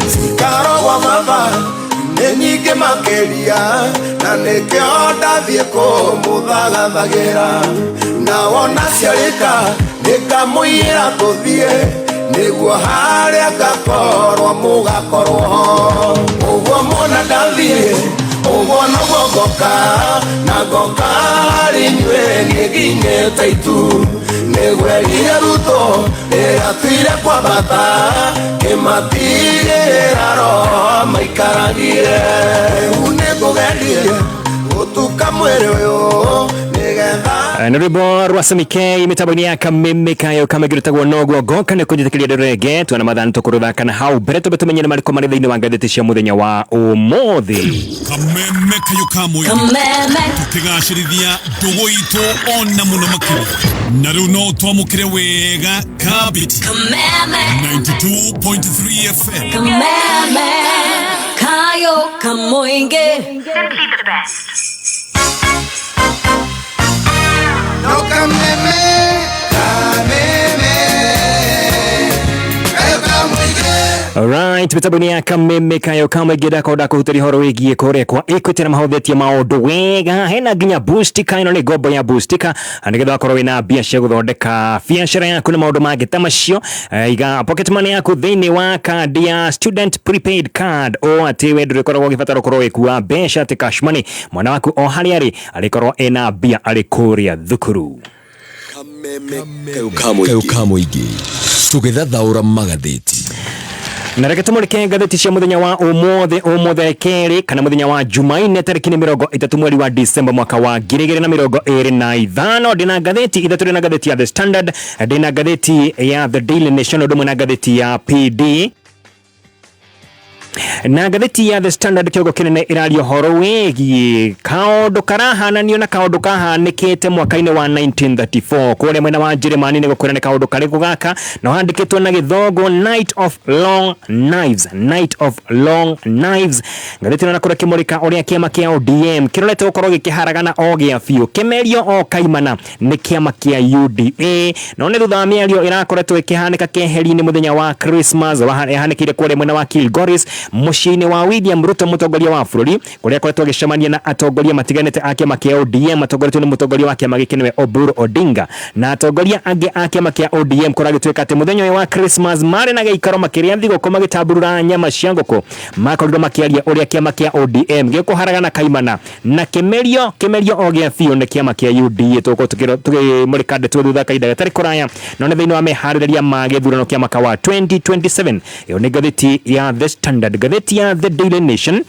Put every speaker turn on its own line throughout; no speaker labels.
Sikaro wa mama nenyike makeria na nekeo ndathiko muthagathagera na wona ciarika nikamuira tuthie niguo haria ngakorwo mugakorwo uguo mona ndathie uguo noguo ngoka na ngoka harĩ inyuĩ nĩnginyĩte itu nĩgweria ruto ĩratuire kwambata kĩmatigĩra roho maikaragire rĩu nĩngũgerie gũtuka mwĩrĩ ũyũ
Nuribo Rwasamike mitaboni ya kameme kayo kamegirutagwo noguo goka ne kunjitekeria derege twana mathani tukuruthaka na hau bereto betumenye mariko mari thiini wa ngatheti cia muthenya wa umuthi
kameme kayo kamwe tukigashirithia ndugu itu ona muno makiri na riu no twamukire wega kabiti 92.3 FM
kameme kayo kamoinge simply the best.
No kameme, kameme, kayo kamwige.
Alright, betabuni ya kameme kayo kamwige koda kuhuteri horo wigie kore kwa Equity na mahothetie maundu wega hena nginya boostika ino ni gombo ya boostika anigetha korwo wina biashara guthondeka biashara yaku na maundu mangĩ ta macio iga pocket money yaku thiini wa card ya student prepaid card o ati we ndurikorwo gibatara korwo wikua mbeca ati cash money mwana waku o hari ari arikorwo ena bia ari kuria thukuru
kameme kayo kamwige tugithathaura magatheti
na reke tumulike ngatheti cia muthenya wa umuthi keri kana muthenya wa Jumaine tariki 30 mweri wa Disemba mwaka wa 2025 ndina ngatheti ithatu na ngatheti ya The Standard ndina ngatheti ya The Daily Nation ndo na ngatheti ya PD na ngatheti ya The Standard kiogo kinene irario horo wegi kaundu karahananio na kaundu kahanikite mwaka-ini wa 1934 kule mwena wa Jeremani ni gukwira ni kaundu kari gugaka na handikitwo na githogo Night of Long Knives ngatheti na kura kimurika uria kiama kia ODM kirolete gukorwo gikiharagana o gia fiu kimerio o kaimana ni kiama kia UDA no ni thutha miario irakoretwo ikihanika keheri-ini muthenya wa Christmas wahanikire kule mwena wa Kilgoris mushini wa William Ruto mutongoria wa bururi kuria koretwo gicemania na atongoria matiganite a kiama kia ODM atongoretwo ni mutongoria wa kiama gikinwe Oburu Odinga na atongoria ange a kiama kia ODM kuragitweka ati muthenya wa Christmas mari na geikaro makiria thigũkũ magitamburura nyama cia ngũkũ makorirwo makiaria uria kiama kia ODM gikuharagana kaimana na kimerio o gia fiu ni kiama kia UDA tukimurika ndeto thutha kaida gatari kuraya no ne thiini wa meharĩrĩria ma gĩthurano kia mwaka wa 2027 iyo ni ngatheti ya The Standard ngatheti ya The Daily Nation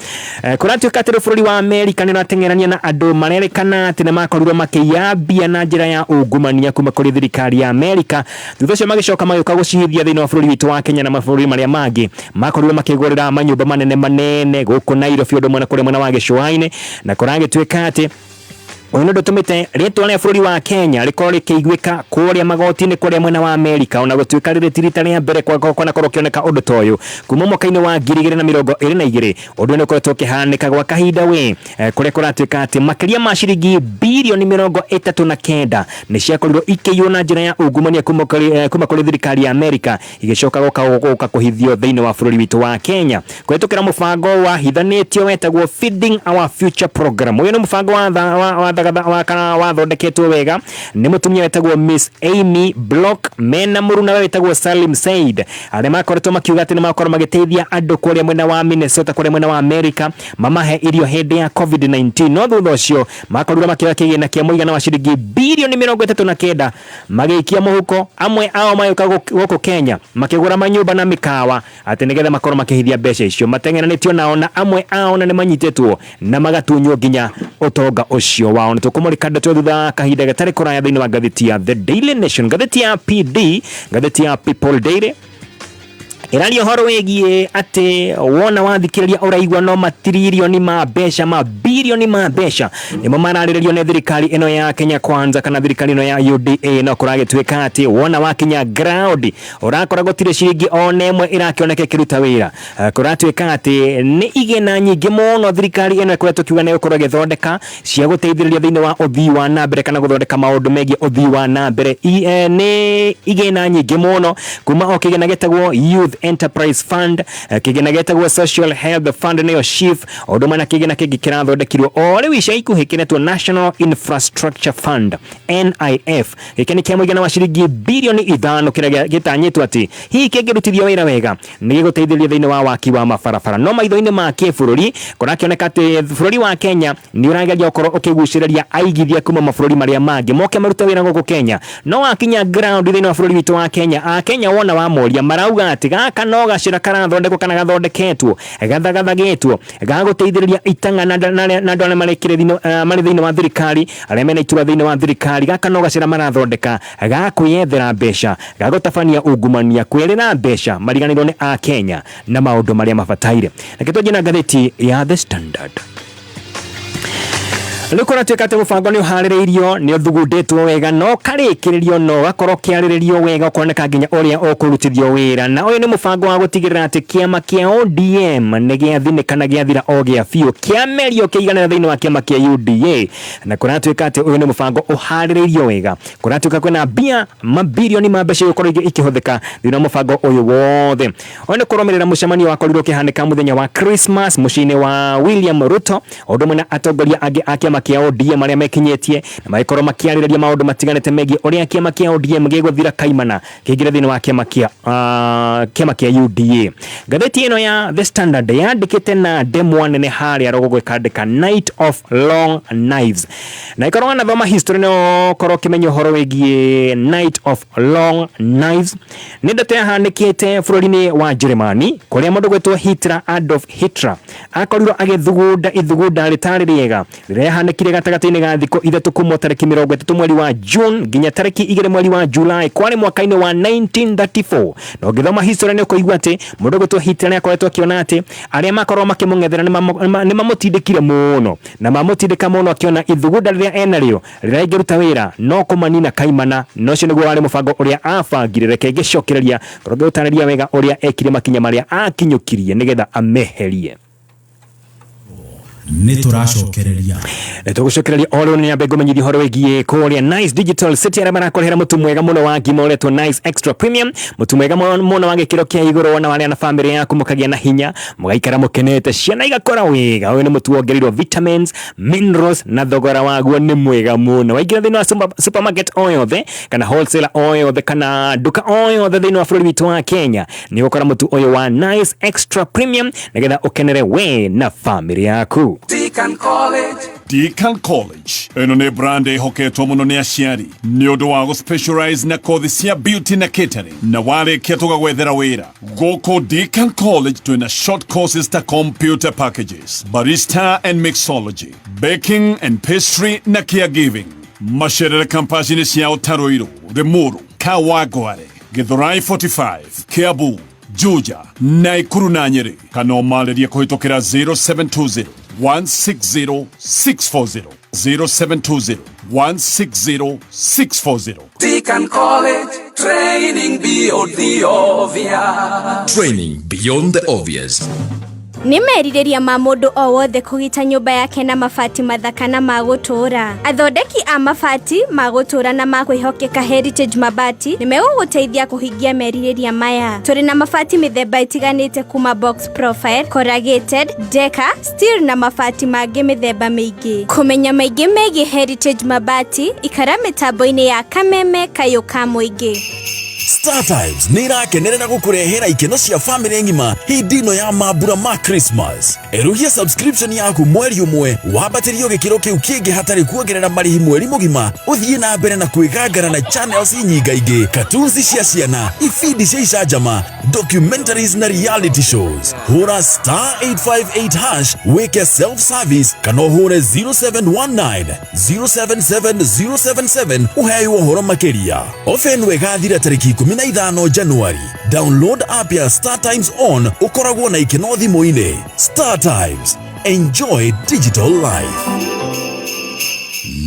kuratuĩka atĩ bũrũri wa Amerika nĩ ũrateng'erania na andũ marerĩkana atĩ nĩ makorirwo makĩyambia na njĩra ya ungumania kuma kũrĩ thirikari ya Amerika thutha ũcio magĩcoka magĩũka gũcihithia thĩinĩ wa bũrũri witũ wa Kenya na mabũrũri marĩa mangĩ makorirwo makĩgũrĩra manyũmba manene gũkũ Nairobi ũndũ mwena kũrĩa mwena wa gĩcũa-inĩ na kũragĩtuĩka atĩ Ono dotumite rĩtwa rĩa bũrũri wa Kenya rĩkorwo rĩkĩiguĩka kũrĩa magoti-inĩ kũrĩa mwena wa Amerika ona gũtuĩka rĩrĩ tirita rĩa mbere kwa korwo kĩoneka ũndũ ta ũyũ kuma mwaka-inĩ wa 2022 ũndũ nĩ ũkoretwo ũkĩhanĩka gwa kahinda we kũrĩa kũratuĩka atĩ makĩria ma ciringi bilioni 39 nĩ ciakorirwo ikĩiywo na njĩra ya ungumania kuma kũrĩ thirikari ya Amerika igĩcoka gũka kũhithio thĩinĩ wa bũrũri witũ wa Kenya kũhetũkĩra mũbango wa hithanĩtio wetagwo Feeding Our Future Program ũyũ nĩ mũbango wa thondeketwo wega ni mutumia wetagwo Miss Amy Block mena muruna wetagwo Salim Said arĩa makoretwo makiuga atĩ nĩ makorwo magĩteithia andũ kũrĩa mwena wa Minnesota kũrĩa mwena wa Amerika mamahe irio hĩndĩ ya COVID-19 no thutha ũcio makorirwo makĩoya kĩgĩna kĩa mũigana wa ciringi bilioni 39 magĩikia mũhuko amwe ao magĩũka gũkũ Kenya makĩgũra manyũmba na mĩkawa atĩ nĩgetha makorwo makĩhithia mbeca icio mateng'eranĩtio nao na amwe ao na nĩ manyitĩtwo na magatunywo nginya ũtonga ũcio wao tukumulika ndeto thutha kahinda gatari kuraya thĩinĩ wa ngatheti ya The Daily Nation ngatheti ya PD ngatheti ya People Daily Irario horo wegie ate wona wathikiriria uraigwa no matrilioni ma besha mabilioni ma besha nimo mararĩrĩrio nĩ thirikari ino ya Kenya Kwanza kana thirikari ino ya UDA no kuragĩtuĩka ati wona wakinya ground urakora gũtirĩ ciringi ona ĩmwe irakĩoneka kiruta wĩra kuratuĩka ati nĩ igena nyingĩ mũno thirikari ino ĩkoretwo kiuga nĩ gũkorwo gĩthondeka cia gũteithĩrĩria thĩinĩ wa ũthii wa nambere kana gũthondeka maũndũ megiĩ ũthii wa nambere nĩ igena nyingĩ mũno kuma o kĩgena gĩtagwo Youth Enterprise Fund kĩgena gĩtagwo Social Health Fund nĩyo SHIF ũndũ mwena kĩgena kĩngĩ kĩrathondekirwo o rĩu ica ikuhĩ kĩretwo National Infrastructure Fund NIF gĩkĩ nĩ kĩa mũigana wa ciringi bilioni 5 kĩrĩa gĩtanyĩtwo atĩ hihi kĩngĩrutithio wĩra wega nĩ gĩgũteithĩrĩria thĩinĩ wa waki wa mabarabara no maitho-inĩ ma kĩbũrũri kũrakĩoneka atĩ bũrũri wa Kenya nĩ ũrageria gũkorwo ũkĩgucĩrĩria aigithia kuma mabũrũri marĩa mangĩ moke marute wĩra gũkũ Kenya no wakinya ground thĩinĩ wa bũrũri witũ wa Kenya Kenya wona wa moria marauga atĩ gaka no gacĩra karathondekwo kana gathondeketwo gathagathagetwo gagũteithĩrĩria itang'ana na andũ arĩa marĩ thĩinĩ wa thirikari arĩa mena itura thĩinĩ wa thirikari gaka no gacĩra marathondeka gakwĩyethera mbeca gagũtabania ungumania kwĩrĩra mbeca mariganĩrwo nĩ Akenya na maũndũ marĩa mabataire na kĩtũnjĩ na ngathĩti ya The Standard Lukora tuikate mufango ni uharĩrĩirio ni uthugundĩtwo wega no karĩkĩrĩrio no gakorwo kĩarĩrĩrio wega kuoneka nginya ũrĩa ũkũrutithio wĩra na ũyũ nĩ mufango wa gũtigĩrĩra atĩ kĩama kĩa ODM nĩ gĩathinĩkana gĩathira o gĩa biũ kĩamerio kĩiganĩra thĩinĩ wa kĩama kĩa UDA na kũratuĩka atĩ ũyũ nĩ mufango uharĩrĩirio wega kũratuĩka kwĩna mbia mabilioni ma mbeca gũkorwo ikĩhũthĩka thĩinĩ wa mufango ũyũ wothe ũyũ nĩ kũrũmĩrĩra mũcemanio wa korirwo kĩhanĩka mũthenya wa Christmas mũciĩ-inĩ wa William Ruto ũndũ mwena atongoria angĩ a kĩama kĩa ODM arĩa mekinyĩtie na magĩkorwo makĩarĩrĩria maũndũ matiganĩte megiĩ ũrĩa kĩama kĩa ODM gĩgũthira kaimana kĩingĩre thĩinĩ wa kĩama kĩa UDA ngathĩti ĩno ya The Standard yandĩkĩte na ndemwa nene harĩa rũgũgũ ĩkandĩka Night of Long Knives na ikorwo na thoma history no korwo kĩmenyo ũhoro wĩgiĩ Night of Long Knives nĩ ndeto yahanĩkĩte bũrũri-inĩ wa Germany kũrĩa mũndũ gwĩtwo Hitler Adolf Hitler akorirwo agĩthugunda ithugunda rĩtarĩ rĩega rĩrĩa yahanĩkire gatagata-inĩ ga thikũ ithatũ kuma tarĩki 30 mweri wa June nginya tarĩki 2 mweri wa July kwarĩ mwaka-inĩ wa 1934 na ũngĩthoma history nĩ ũkũigua atĩ mũndũ gwĩtwo Hitler nĩ akoretwo akĩona atĩ arĩa makorwo makĩmũng'ethera nĩ mamũtindĩkire mũno na mamũtindĩka mũno akĩona ithugunda rĩrĩa enarĩo rĩrĩa ingĩruta wĩra no kũmanina kaimana no ũcio nĩguo warĩ mũbango ũrĩa abangire reke ngĩcokereria tondũ ngĩũtarĩria wega ũrĩa ekire makinya marĩa akinyũkirie nĩgetha ameherie
nituracokereria
nitũgũcokereria oro nĩ nyambe ngũmenyithia ũhoro wĩgiĩ kũrĩa Nice Digital City arĩa marakũrehera mũtu mwega mũno wa ngima ũretwo Nice Extra Premium mũtu mwega mũno wa gĩkĩro kĩa igũrũ na warĩa na famĩlĩ yaku mũkagĩa na hinya mũgaikara mũkenete ciana igakora wega ũyũ nĩ mũtu wongereirwo vitamins minerals na thogora waguo nĩ mwega mũno waingĩra thĩinĩ wa supermarket o yothe kana wholesaler o yothe kana duka o yothe thĩinĩ wa bũrũri witũ wa Kenya nĩ ũgũkora mũtu ũyũ wa Nice Extra Premium nĩgetha ũkenere we na famĩlĩ yaku
Deakin College ĩno nĩ brand ĩhoketwo mũno nĩ aciari nĩ ũndũ wa gũ-specialize na kothi cia beauty na catering na warĩkia tũgagwethera wĩra gũkũ Deakin College twĩna short courses ta computer packages barista and mixology baking and pastry na caregiving macerere kampasi-inĩ cia Ũtaroirũ Limuru Kawangware Githurai 45 Kiambu Juja Naikuru na Nyeri kana ũmarĩrie kũhĩtũkĩra 0720 160 640 0720 160 640
Deakin College, training beyond the obvious.
Training beyond the obvious.
Nĩ merirĩria ma mũndũ o wothe kũgita nyũmba yake na mabati mathaka na magũtũra. Athondeki a mabati magũtũra na makwĩhokeka Heritage Mabati nĩ megũgũteithia kũhingia merirĩria maya. Tũrĩ na mabati mĩthemba ĩtiganĩte kuma box profile, corrugated, decker, steel na mabati mangĩ mĩthemba mĩingĩ. Kũmenya maingĩ megiĩ Heritage Mabati, ikara mĩtambo-inĩ ya Kameme Kayũka Mũingĩ.
Star Times nĩ irakenerera gũkũrehera ikeno cia family ngima hĩndĩ ĩno ya mambura ma Christmas. Eruhia subscription yaku mweri ũmwe wambatĩrio gĩkĩro kĩu kĩngĩ hatarĩ kuongerera marĩhi mweri mũgima ũthiĩ na mbere na kwĩgangara na channels nyingaingĩ, cartoons cia ciana, ifindi cia icanjama, documentaries na reality shows. Hũra star 858 hash wĩke self service kana ũhũre 0719 077 077 ũheo ũhoro makĩria. Ofen wegathira tarĩki tariki 15 Januari. Download app ya Star Times On ukoragwo na ikeno thimũ-inĩ. Star Times, enjoy digital life.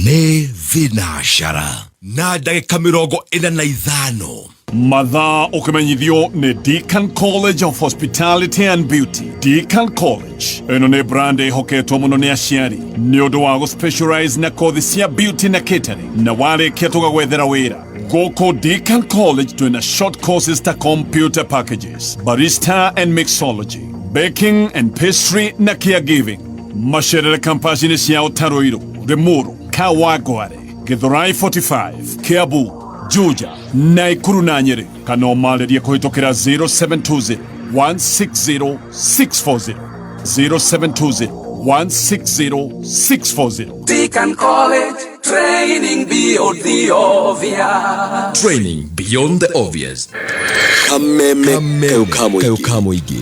Nĩ thinashara na ndagĩka 45
mathaa ũkĩmenyithio nĩ Deakin College of Hospitality and Beauty. Deakin College ĩno nĩ brand ĩhoketwo mũno nĩ aciari nĩ ũndũ wa gũ-specialize na kothi cia beauty na catering, na warĩkia tũgagwethera wĩra. Gũkũ Deakin College twĩna short courses ta computer packages, barista and mixology, baking and pastry na caregiving. Macerere kampasi-inĩ cia Ũtaroirũ, Limuru, Kawangware, Githurai 45, Kiambu, Juja, Naikuru na Nyeri. Kana ũmarĩrie kũhĩtũkĩra 0720 160 640, 0720 160 640.
Deakin College, training beyond the obvious.
Training beyond the obvious.
Kameme Kamuigi.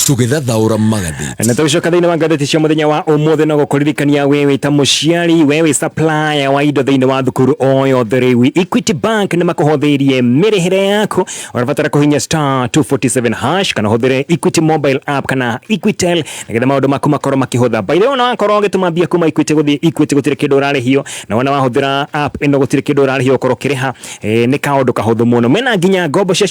Tũgĩthathaũra magathĩti.
Na tũgĩcoka thĩinĩ wa ngathĩti cia mũthenya wa ũmũthĩ no gũkũririkania wewe ta mũciari, wewe supplier wa indo thĩinĩ wa thukuru o yothe rĩu, Equity Bank nĩ makũhũthĩirie mĩrĩhĩre yaku. Ũrabatara kũhihinya *247# kana ũhũthĩre Equity mobile app kana Equitel nĩgetha maũndũ maku makorwo makĩhũtha. By the way, ona wakorwo ũgĩtũma mbia kuma Equity gũthiĩ Equity gũtirĩ kĩndũ ũrarĩhio, na wona wahũthĩra app ĩno gũtirĩ kĩndũ ũrarĩhio ũkorwo ũkĩrĩha. Nĩ kaũndũ kahũthũ mũno. Mena nginya ngombo cia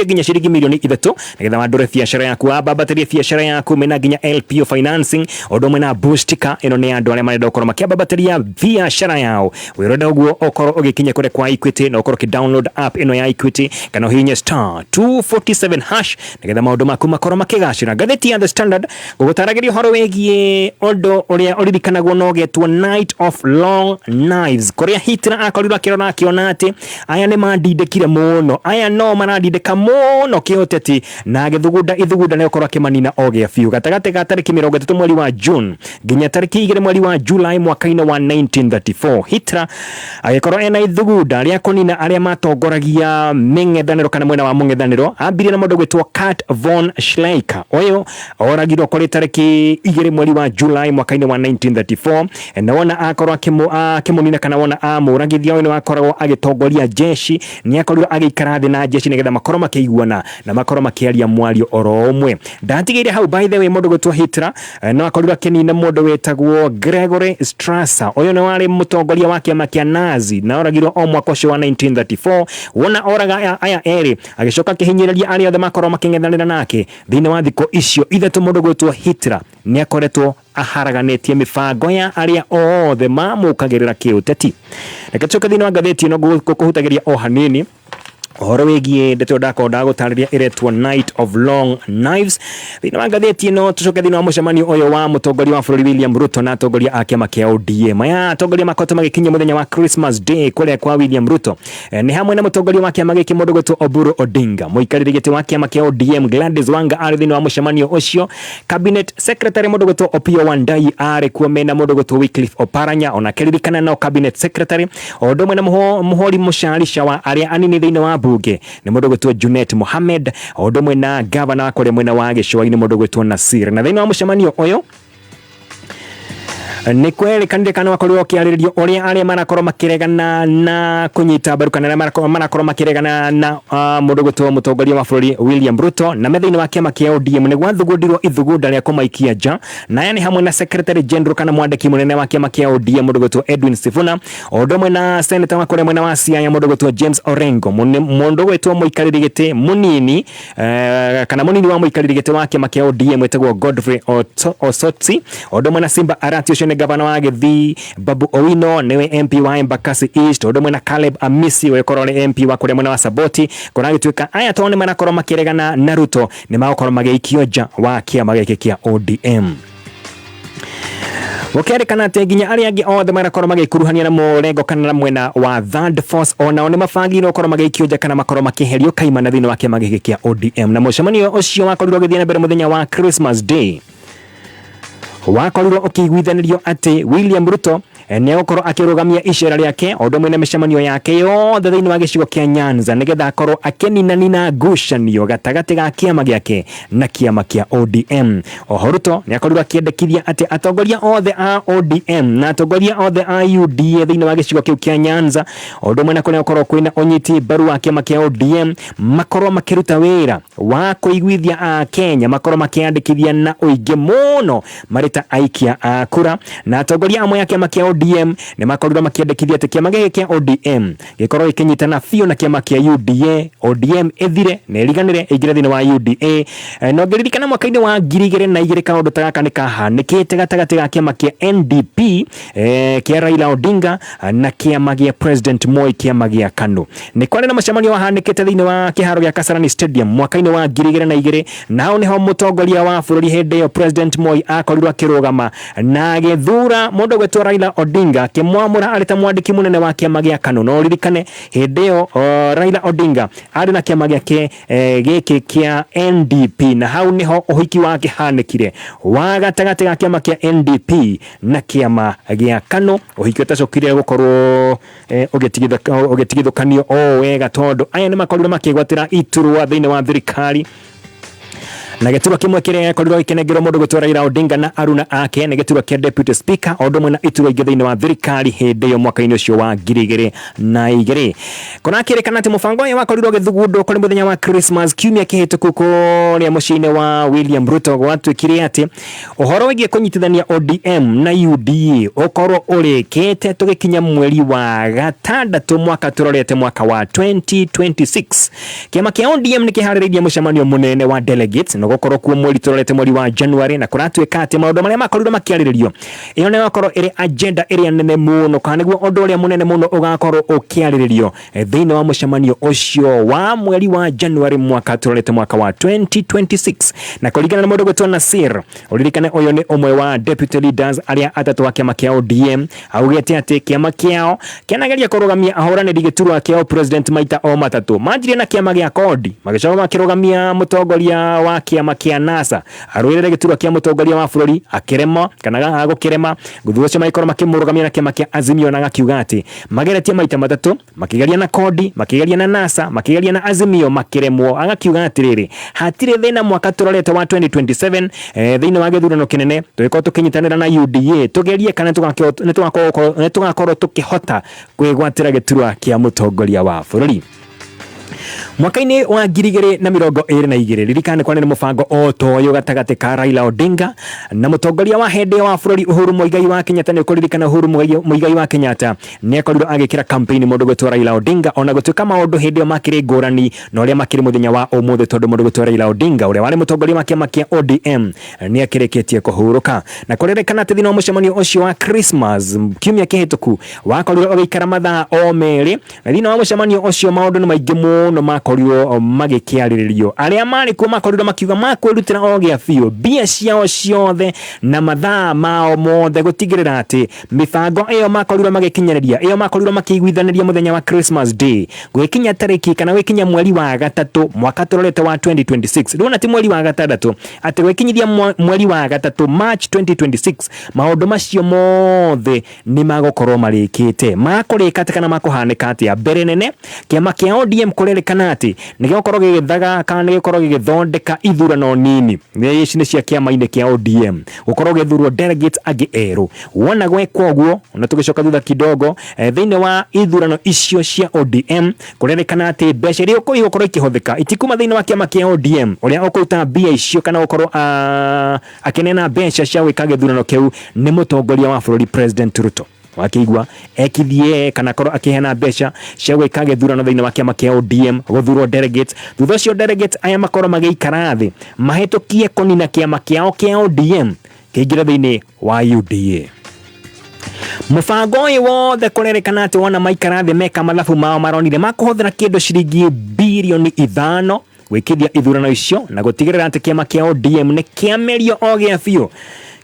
nginya ciringi mirioni 3 nĩgetha wandũre biacara yaku, wambabatĩrie biacara yaku. Mena nginya LPO financing, ũndũ ũmwe na Boostika. Ĩno nĩ andũ arĩa marenda gũkorwo makĩambabatĩria biacara yao. Wĩrenda ũguo ũkorwo ũgĩkinya kũrĩa kwa Equity na ũkorwo ũkĩ-download app ĩno ya Equity kana ũhihinye *247# nĩgetha maũndũ maku makorwo makĩgacĩra. Ngathĩti ya The Standard gũgũtaragĩria ũhoro wĩgiĩ ũndũ ũrĩa ũririkanagwo na ũgetwo Night of Long Knives, kũrĩa Hitler akorirwo akĩrora akĩona atĩ aya nĩ mandindĩkire mũno, aya no marandindĩka mũno kĩũteti, na ithugunda nĩ gũkorwo akĩmanina ogĩa biũ. Gatagatĩ ga tarĩki 30 mweri wa June nginya tarĩki 2 mweri wa July mwaka-inĩ wa 1934, Hitler agĩkorwo ena ithugunda rĩa kũnina arĩa matongoragia mĩng'ethanĩro kana mwena wa mũng'ethanĩro. Ambirie na mũndũ gwĩtwo Kurt von Schleicher. Ũyũ oragirwo kũrĩ tarĩki 2 mweri wa July mwaka-inĩ wa 1934, na wona akorwo akĩmũnina kana wona amũragithia, ũyũ nĩ wakoragwo agĩtongoria jeshi, nĩ akorirwo agĩikara thĩ na jeshi nĩgetha makorwo makĩiguana na makorwo makĩaria mwario oro ũmwe. Ndatigĩire hau, by the way, mũndũ gwĩtwo Hitler no akorirwo akĩnina mũndũ wĩtagwo Gregory Strasser. Ũyũ nĩ warĩ mũtongoria wa kĩama kĩa Nazi na oragirwo o mwaka ũcio wa 1934. Wona oraga aya erĩ agĩcoka akĩhinyĩrĩria arĩa othe makorwo makĩng'ethanĩra nake thĩinĩ wa thikũ icio ithatũ. Mũndũ gwĩtwo Hitler nĩ akoretwo aharaganĩtie mĩbango ya arĩa othe mamũkagĩrĩra kĩũteti. Reke tũcoke thĩinĩ wa ngathĩti ĩno gũkũhutagĩria o hanini ũhoro wĩgiĩ ndeto ndakorwo gũtarĩria ĩretwo Night of Long Knives thĩinĩ wa ngathĩti ĩno. Tũcoke thĩinĩ wa mũcemanio ũyũ wa mũtongoria wa bũrũri William Ruto na atongoria a kĩama kĩa ODM. Aya atongoria makoretwo magĩkinyia mũthenya wa Christmas Day kũrĩa kwa William Ruto, nĩ hamwe na mũtongoria wa kĩama gĩkĩ mũndũ gwĩtwo Oburu Odinga, mũikarĩri gĩtĩ wa kĩama kĩa ODM Gladys Wanga arĩ thĩinĩ wa mũcemanio ũcio. Cabinet Secretary mũndũ gwĩtwo Opiyo Wandayi arĩ kuo, mena mũndũ gwĩtwo Wycliffe Oparanya ona kĩririkana no Cabinet Secretary, o ũndũ ũmwe na mũhori mũcarica wa arĩa anini thĩinĩ wa bunge nĩ mũndũ gwĩtwo Junet Mohamed, o ũndũ ũmwe na gavana kũrĩa mwena wa Gĩcũa-inĩ mũndũ gwĩtwo Nasir. Na thĩinĩ wa mũcemanio ũyũ nĩ kwerikanire kana wakorirwo ũkĩarĩrĩrio ũrĩa arĩa marakorwo makĩregana na kũnyita mbaru kana arĩa marakorwo makĩregana na mũndũ gwĩtwo mũtongoria wa bũrũri William Ruto na thĩinĩ wa kĩama kĩa ODM nĩ gwathugundirwo ithugunda rĩa kũmaikia nja. Na aya nĩ hamwe na Secretary General kana mwandĩki mũnene wa kĩama kĩa ODM mũndũ gwĩtwo Edwin Sifuna, o ũndũ ũmwe na Senator wa kũrĩa mwena wa Siaya mũndũ gwĩtwo James Orengo, mũndũ gwĩtwo mũikarĩri gĩtĩ mũnini kana mũnini wa mũikarĩri gĩtĩ wa kĩama kĩa ODM wĩtagwo Godfrey Osotsi, o ũndũ ũmwe na Simba Arati ũcio nĩ gavana wa Gĩthii, Babu Owino niwe MP wa Embakasi East, o ũndũ ũmwe na Caleb Amisi ũrĩa nĩ MP wa kũrĩa mwena wa Saboti. Kũrĩa gĩtuĩka aya to nĩ marakorwo makĩregana na Ruto nĩ magũkorwo magĩikio nja wa kĩama gĩkĩ kĩa ODM. Gũkĩrĩkana atĩ nginya arĩa angĩ othe marakorwo magĩkuruhania na mũrengo kana na mwena wa Third Force onao nĩ mabangĩirwo gũkorwo magĩikio nja kana makorwo makĩeherio kaimana thĩinĩ wa kĩama gĩkĩ kĩa ODM. Na mũcemanio ũcio wakorirwo ũgĩthiĩ na mbere mũthenya wa Christmas Day wakorirwo ũkĩiguithanĩrio atĩ William Ruto nĩ gũkorwo akĩrũgamia icera rĩake o ũndũ ũmwe na mĩcemanio yake yothe thĩinĩ wa gĩcigo kĩa Nyanza nĩgetha akorwo akĩninanina ngucanio gatagatĩ ga kĩama gĩake na kĩama kĩa ODM. Oho Ruto nĩ akorirwo akĩendekithia atĩ atongoria othe a ODM na atongoria othe a UDA thĩinĩ wa gĩcigo kĩu kĩa Nyanza o ũndũ ũmwe na kũrĩa gũkorwo kwĩna ũnyiti mbaru wa kĩama kĩa ODM makorwo makĩruta wĩra wa kũiguithia a Kenya, makorwo makĩandĩkithia na ũingĩ mũno marĩ ta aikia a kura, na atongoria amwe ya kĩama kĩa ODM nĩ makorirwo makĩandĩkithia atĩ kĩama gĩkĩ kĩa ODM gĩkorwo gĩkĩnyitana biũ na kĩama kĩa UDA, ODM ĩthire na ĩriganĩre ĩingĩre thĩinĩ wa UDA. No ngĩririkana mwaka-inĩ wa 2002 kaũndũ ta gaka nĩ kahanĩkĩte gatagatĩ ga kĩama kĩa NDP kĩa Raila Odinga na kĩama gĩa President Moi, kĩama gĩa KANU. Nĩ kwarĩ na mũcemanio wahanĩkĩte thĩinĩ wa kĩharo gĩa Kasarani Stadium mwaka-inĩ wa 2002, na hau nĩho mũtongoria wa bũrũri hĩndĩ ĩyo President Moi akorirwo akĩrũgama na agĩthura mũndũ gwĩtwo Raila Odinga akĩmwamũra arĩ ta mwandĩki mũnene wa kĩama gĩa KANU. No ririkane hĩndĩ ĩyo Raila Odinga arĩ na kĩama gĩake gĩkĩ kĩa NDP, na hau nĩho ũhiki wake hanĩkire wa gatagatĩ ga kĩama kĩa NDP na kĩama gĩa KANU, ũhiki ũtacokire gũkorwo ũgĩtigithũkanio o wega tondũ aya nĩ makorirwo makĩgwatĩra iturwa thĩinĩ wa thirikari, na gĩturwa kĩmwe kĩrĩa gĩkorirwo gĩkĩnengerwo mũndũ gwĩtwo Raila Odinga na aruna ake nĩ gĩturwa kĩa deputy speaker o ũndũ ũmwe na iturwa ingĩ thĩinĩ wa thirikari hĩndĩ ĩyo mwaka-inĩ ũcio wa 2002. Kuna kĩrĩkana atĩ mũbango ũyũ wakorirwo gĩthugundwo kũrĩ mũthenya wa Christmas kiumia kĩhĩtũku kũrĩa mũciĩ-inĩ wa William Ruto, gwatuĩkire atĩ ũhoro wĩgiĩ kũnyitithania ODM na UDA ũkorwo ũrĩkĩte tũgĩkinya mweri wa gatandatũ mwaka tũrorete mwaka wa 2026. Kĩama kĩa ODM nĩ kĩharĩrĩirie mũcemanio mũnene wa delegates no gũkorwo kuo mweri tũrorete mweri wa January, na kũratuĩka atĩ maũndũ marĩa makorirwo makĩarĩrĩrio ĩyo nĩ gũkorwo ĩrĩ agenda ĩrĩa nene mũno, kana nĩguo ũndũ ũrĩa mũnene mũno ũgakorwo ũkĩarĩrĩrio thĩinĩ wa mũcemanio ũcio wa mweri wa January mwaka tũrorete mwaka wa 2026. Na kũringana na mũndũ gwĩtwo Nasir, ũririkane ũyũ nĩ ũmwe wa deputy leaders arĩa atatũ wa kĩama kĩa ODM, augĩte atĩ kĩama kĩao kĩanageria kũrũgamia ahũranĩri gĩturwa kĩao president maita o matatũ, manjirie na kĩama gĩa CORD magĩcoka makĩrũgamia mũtongoria wa kĩama kĩa NASA arũĩrĩre gĩturwa kĩa mũtongoria wa bũrũri akĩrema kana agũkĩrema gũthura ũcio magĩkorwo makĩmũrũgamia na kĩama kĩa Azimio, na gakiuga atĩ mageretie maita matatũ, makĩgeria na CORD, makĩgeria na NASA, makĩgeria na Azimio, makĩremwo. Agakiuga atĩrĩrĩ, hatirĩ thĩna mwaka tũrorete wa 2027 thĩinĩ wa gĩthurano kĩnene tũgĩkorwo tũkĩnyitanĩra na UDA tũgerie kana nĩtũgakorwo tũkĩhota kwĩgwatĩra gĩturwa kĩa mũtongoria wa bũrũri. Mwaka-inĩ wa 2022 ririkane kwanĩ mũbango o toyo gatagatĩ ka Raila Odinga na mũtongoria wa hĩndĩ wa bũrũri Uhuru Muigai wa Kenyatta. Nĩ kũririkana Uhuru Muigai wa Kenyatta nĩ akorirwo agĩkĩra campaign mũndũ gwĩtwo Raila Odinga, ona gũtuĩka maũndũ hĩndĩ ĩyo makĩrĩ ngũrani na ũrĩa makĩrĩ mũthenya wa ũmũthĩ, tondũ mũndũ gwĩtwo Raila Odinga ũrĩa warĩ mũtongoria wa kĩama kĩa ODM nĩ akĩrĩkĩtie kũhurũka. Na kũririkana atĩ thĩinĩ wa mũcemanio ũcio wa Christmas kiumia kĩhĩtũku wakorirwo ũgĩikara mathaa o merĩ, na thĩinĩ wa mũcemanio ũcio maũndũ nĩ maingĩ mũno makorirwo magĩkĩarĩrĩrio. Arĩa marĩ kuo makorirwo makiuga makwĩrutĩra o gĩa biũ mbia ciao ciothe na mathaa mao mothe gũtigĩrĩra atĩ mĩbango ĩyo makorirwo magĩkinyanĩria, ĩyo makorirwo makĩiguithanĩria mũthenya wa Christmas Day gwĩkinya tarĩki kana gwĩkinya mweri wa gatatũ mwaka tũrorete wa 2026. Rĩu na ti mweri wa gatandatũ, atĩ gwĩkinyithia mweri wa gatatũ March 2026 maũndũ macio mothe nĩ magũkorwo marĩkĩte. Makũrĩka kana makũhanĩka atĩa? Mbere nene kĩama kĩa ODM kũrerĩkana atĩ nĩ gĩkorwo gĩgĩthaga kana nĩ gĩkorwo gĩgĩthondeka ithurano nini ici nĩ cia kĩama-inĩ kĩa ODM gũkorwo gĩthurwo delegates angĩ erũ. Wona gwekwo ũguo, na tũgĩcoka thutha kidogo thĩinĩ wa ithurano icio cia ODM kũrerĩkana atĩ mbeca iria igũkorwo ikĩhũthĩka itikuma thĩinĩ wa kĩama kĩa ODM ũrĩa ũkũruta mbia icio kana gũkorwo akĩnena mbeca cia gwĩka gĩthurano kĩu nĩ mũtongoria wa bũrũri President Ruto. Wakĩigua ekithie kana korwo akĩheana mbeca cia gwĩka gĩthurano thĩinĩ wa kĩama kĩa ODM gũthurwo delegates. Thutha ũcio delegates aya makorwo magĩikara thĩ mahĩtũkie kũnina kĩama kĩao kĩa ODM kĩingĩre thĩinĩ wa UDA. Mũbango ũyũ wothe kũrerĩkana atĩ wona maikara thĩ meka mathabu mao maronire makũhũthĩra kĩndũ ciringi birioni 5 gwĩkithia ithurano icio na gũtigĩrĩra atĩ kĩama kĩa ODM nĩ kĩamerio o gĩa biũ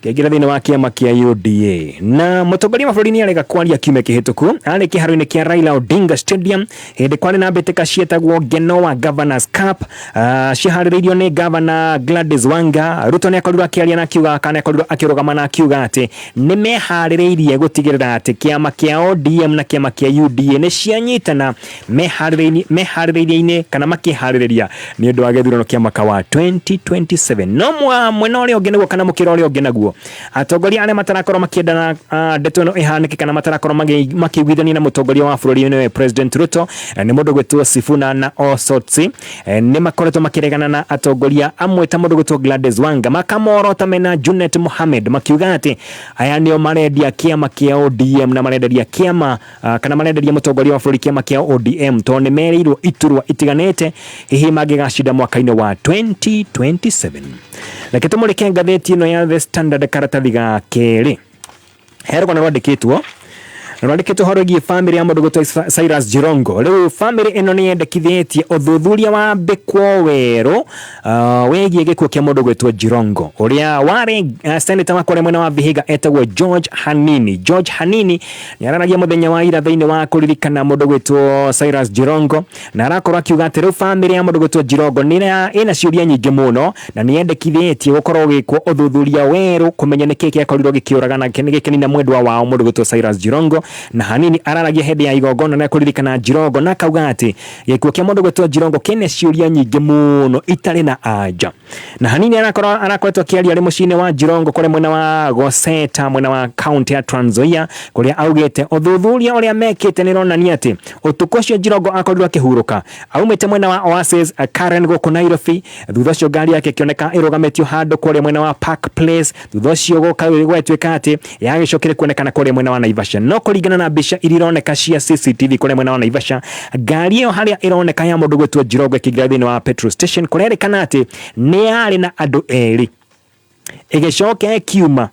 kiagira thini wa kiama kia UDA na mutongoria wa bũrũri arega kwaria kiume kihituku ari kiharo-ini kia Raila Odinga Stadium hindi kwari na mbĩtĩka cietagwo Genoa Governors Cup ciharĩrĩirio ni Governor Gladys Wanga. Ruto nĩakorirwo akĩaria na akiuga kana akorirwo akĩrũgama na akiuga atĩ nĩmeharĩrĩirie gũtigĩrĩra atĩ kiama kia ODM na kiama kia UDA nĩ cianyitana meharĩrĩirie kana makĩharĩrĩria nĩ ũndũ wa gĩthurano kĩa mwaka wa 2027. No mwena ũrĩa ũngĩ nĩguo kana mũkĩra ũrĩa ũngĩ naguo atongoria arĩa matarakorwo makĩendana ndeto ĩno ĩhanĩke kana matarakorwo makĩiguithania na mũtongoria wa bũrũri ũyũ President Ruto nĩ mũndũ gwĩtwo Sifuna na Osotsi nĩ makoretwo makĩregana na atongoria amwe ta mũndũ gwĩtwo Gladys Wanga makamorota mena Junet Mohamed makiuga atĩ aya nĩo marendia kiama kĩa ODM na marenderia kiama kana marenderia mũtongoria wa bũrũri kiama kĩa ODM tondũ nĩ merĩirwo iturwa itiganĩte hihi mangĩgacinda mwaka-inĩ wa 2027. Reke tũmũrĩke ngathĩti ĩno ya The Standard karatathi ga kerĩ herũgano rwandĩkĩtwo horo wĩgiĩ family ya mũndũ gwĩtwo Cyrus Jirongo. Rĩu family ĩno nĩ yendekithĩtie ũthuthuria wa mbĩkwo werũ wĩgiĩ gĩkuũ kĩa mũndũ gwĩtwo Jirongo ũrĩa warĩ senator wa kũrĩa mwena wa Vihiga etagwo George Hanini. George Hanini nĩ araragia mũthenya wa ira thĩinĩ wa kũririkana mũndũ gwĩtwo Cyrus Jirongo na arakorwo akiuga atĩ rĩu family ya mũndũ gwĩtwo Jirongo ĩna ciũria nyingĩ mũno na nĩ yendekithĩtie gũkorwo gĩkwo ũthuthuria werũ kũmenya nĩkĩĩ gĩakorirwo gĩkĩũragana gĩkĩnina mwendwa wao mũndũ gwĩtwo Cyrus Jirongo. Na Hanini araragia hĩndĩ ya igongona na kũririkana Jirongo na kauga atĩ gĩkuũ kĩa mũndũ gwĩtwo Jirongo kĩna ciũria nyingĩ mũno itarĩ na anja. Na Hanini arakoretwo akĩaria arĩ mũciĩ-inĩ wa Jirongo kũrĩa mwena wa Goseta mwena wa county ya Trans Nzoia kũrĩa augĩte ũthuthuria ũrĩa mekĩte nĩ ronania atĩ ũtukũ ũcio Jirongo akorirwo akĩhurũka aumĩte mwena wa Oasis Karen gũkũ Nairobi. Thutha ũcio ngari yake ĩkĩoneka ĩrũgamĩtio handũ kũrĩa mwena wa Park Place. Thutha ũcio gwatuĩka atĩ yagĩcokire kuonekana kũrĩa mwena wa Naivasha. No kũringana na mbica ironeka cia CCTV kũrĩa mwena wa Naivasha ngari ĩyo harĩa ĩroneka ya mũndũ gwĩtwo Jirongo ĩkĩingĩra thĩinĩ wa petrol station kũrerĩkana atĩ nĩ yarĩ na andũ erĩ ĩgĩcoka ĩkiuma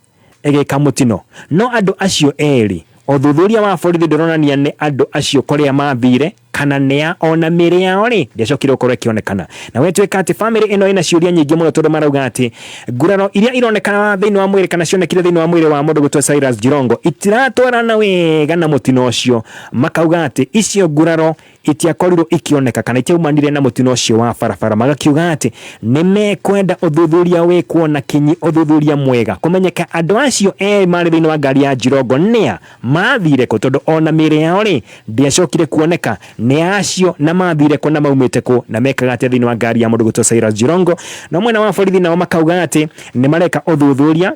ĩgĩka mũtino. No andũ acio erĩ ũthuthuria wa borithi ndũronania nĩ andũ acio kũrĩa mathire kana nĩa ona mĩrĩ yao rĩ ndĩacokire gũkorwo ĩkĩonekana. Na gwatuĩka atĩ family ĩno ĩna ciũria nyingĩ mũno tondũ marauga atĩ nguraro iria ironekana thĩinĩ wa mwĩrĩ kana cionekire thĩinĩ wa mwĩrĩ wa mũndũ gwĩtwo Cyrus Jirongo itiratwarana wega na mũtino ũcio. Makauga atĩ icio nguraro itiakorirwo ikioneka kana itiaumanire na mũtino ũcio wa barabara. Magakiuga atĩ nĩ mekwenda ũthuthuria wĩkwo na kinyi ũthuthuria mwega kũmenyeka andũ acio erĩ marĩ thĩinĩ wa ngari ya Jirongo nĩa mathire kũ tondũ ona mĩrĩ yao rĩ ndĩacokire kuoneka nĩ acio na mathire kũ na maumĩte kũ na mekaga atĩ thĩinĩ wa ngari ya mũndũ gwĩtwo Cyrus Jirongo. Na mwena wa borithi nao makauga atĩ nĩ mareka ũthuthuria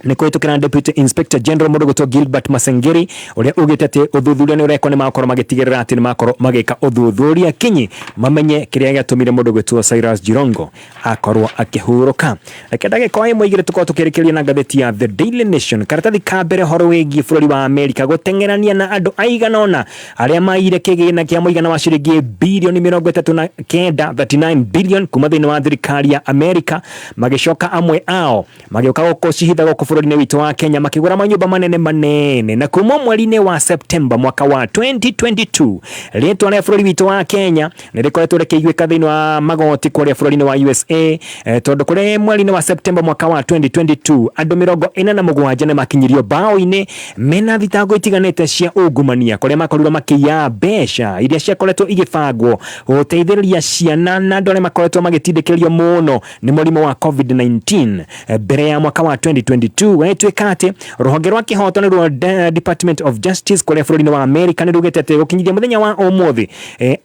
nĩ kũhĩtũkĩra Deputy Inspector General mũndũ gwĩtwo Gilbert Masengeri ũrĩa ugĩte atĩ ũthuthuria nĩ ũrekwo nĩ makorwo magĩtigĩrĩra atĩ nĩ makorwo magĩka ũthuthuria kinyi mamenye kĩrĩa gĩatũmire mũndũ gwĩtwo Cyrus Jirongo akorwo akĩhurũka. Reke ndagĩka ĩmwe igĩrĩ tũkorwo tũkĩrĩkĩria na ngathĩti ya The Daily Nation karatathi ka mbere horo wĩgiĩ bũrũri wa Amerika gũteng'erania na andũ aigana ũna arĩa maire kĩgĩna kĩa mũigana wa ciringi birioni 39 billion kuma thĩinĩ wa thirikari ya Amerika magĩcoka amwe ao magĩũka gũkũcihitha gũkũ bũrũri-inĩ witũ wa Kenya makĩgũra manyũmba manene na kuma mweri-inĩ wa September mwaka wa 2022 rĩtwa rĩa bũrũri witũ wa Kenya nĩ rĩkoretwo rĩkĩiguĩka thĩinĩ wa magoti kũrĩa bũrũri-inĩ wa USA tondũ kũrĩ mweri-inĩ wa September mwaka wa 2022 andũ 47 nĩ makinyirio bao-inĩ mena thitango itiganĩte cia ungumania kũrĩa makorirwo makĩiya mbeca iria ciakoretwo igĩbangwo gũteithĩrĩria ciana na andũ arĩa makoretwo magĩtindĩkĩrĩrio mũno nĩ mũrimũ wa COVID-19 mbere ya mwaka wa 2022. Gwatuĩka atĩ rũhonge rwa kĩhoto rwa Department of Justice kũrĩa bũrũri-inĩ wa Amerika nĩ rugĩte atĩ gũkinyithia mũthenya wa ũmũthĩ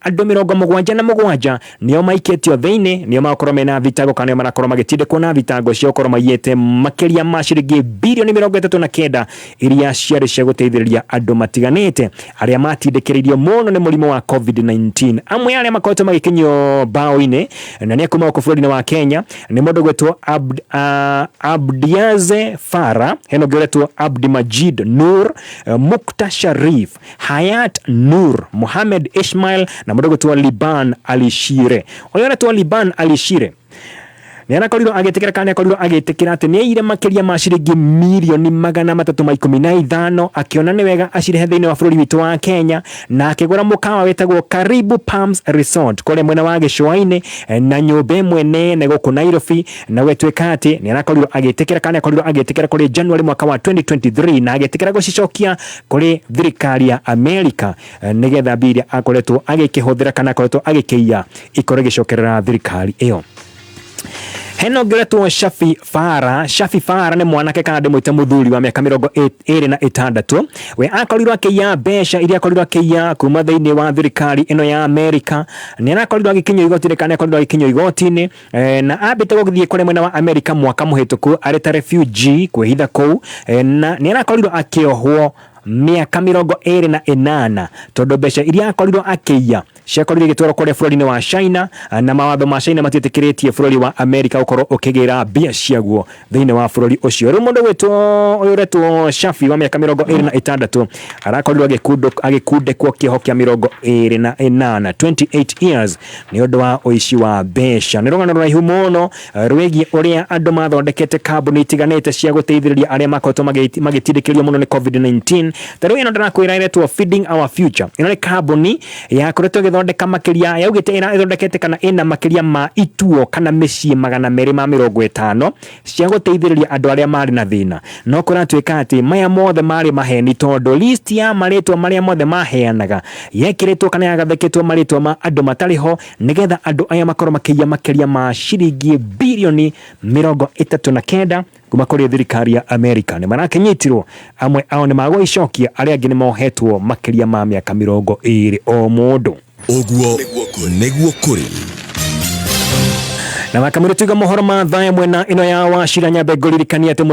andũ 77 nĩo maikĩtio thĩinĩ nĩo makorwo mena thitango kana nĩo marakorwo magĩtindĩkwo na thitango cia gũkorwo maiyĩte makĩria ma ciringi birioni 39 iria ciarĩ cia gũteithĩrĩria andũ matiganĩte arĩa matindĩkĩrĩirio mũno nĩ mũrimũ wa COVID-19. Amwe arĩa makoretwo magĩkinyio bao-inĩ na nĩ akuma gũkũ bũrũri-inĩ wa Kenya nĩ mũndũ gwĩtwo Abdiaze Farah, heno geretwo Abdi Majid Nur, Mukta Sharif, Hayat Nur, Mohamed Ismail na mũndũ gwĩtwo Liban Alishire. Ũyũ nĩtwo Liban Alishire Nĩ arakorirwo agĩtĩkĩra kana akorirwo agĩtĩkĩra atĩ nĩ aire makĩria ma ciringi mirioni 315 akiona nĩ wega acirehe thĩinĩ wa bũrũri witũ wa Kenya na akĩgũra mũkawa wetagwo Karibu Palms Resort kũrĩa mwena wa gĩcũa-inĩ na nyũmba ĩmwe nene gũkũ Nairobi na gwetuĩka atĩ nĩ arakorirwo agĩtĩkĩra kana akorirwo agĩtĩkĩra kũrĩ January mwaka wa 2023 na agĩtĩkĩra gũcicokia kũrĩ thirikari ya America nĩgetha mbia akoretwo agĩkĩhũthĩra kana akoretwo agĩkĩiya ikore gĩcokerera thirikari ĩyo. Heno ngeretwo Shafi Farah nĩ mwanake kana ndĩmwĩte mũthuri wa mĩaka 26 we akorirwo akĩiya mbeca iria akorirwo akĩiya kuma thĩinĩ wa thirikari ĩno ya America. Nĩ arakorirwo agĩkinywo igoti-inĩ kana akorirwo agĩkinywo igoti-inĩ na ambĩte gũthiĩ kũrĩa mwena wa America mwaka mũhĩtũku arĩ ta refugee kwĩhitha kũu na nĩ arakorirwo akĩohwo miaka 28 tondu mbeca iria akorirwo akĩiya ciakorirwo igĩtwarwo kũrĩa bũrũri-inĩ wa China na mawatho ma China matiĩtĩkĩrĩtie bũrũri wa America gũkorwo ũkĩgĩra mbia ciaguo thĩinĩ wa bũrũri ũcio. Rĩu mũndũ ũyũ wetwo Shafi wa mĩaka 26 arakorirwo agĩkundĩkwo kĩoho kĩa 28 years nĩ ũndũ wa ũici wa mbeca. Nĩ rũgano rũraihu mũno rwĩgiĩ ũrĩa andũ mathondekete kambuni itiganĩte cia gũteithĩrĩria arĩa makoretwo magĩtindĩkĩrĩrio mũno nĩ COVID-19. Tarĩu ĩno ndĩrakwĩra ĩretwo Feeding Our Future. Ĩno nĩ kambuni yakoretwo ĩgĩthondeka makĩria yaugĩte ĩthondekete kana ĩna makĩria ma ituo kana mĩciĩ 250 cia gũteithĩrĩria andũ arĩa marĩ na thĩna. No kũratuĩka atĩ maya mothe marĩ maheni tondu list ya marĩtwa marĩa mothe maheanaga yekĩrĩtwo kana yagathĩkĩtwo marĩtwa ma andũ matarĩ ho nĩgetha andũ aya makorwo makĩiya makĩria ma ciringi birioni 39 kuma kũrĩ thirikari ya America. Nĩ marakĩnyitirwo amwe ao nĩ magũicokia arĩa angĩ nĩ mohetwo makĩria ma mĩaka 20 o mũndũ.
Ũguo nĩguo kũrĩ
na makamĩrĩtuga mohoro ma thaya mwena ĩno ya Wachira Nyambe ngũririkania atĩ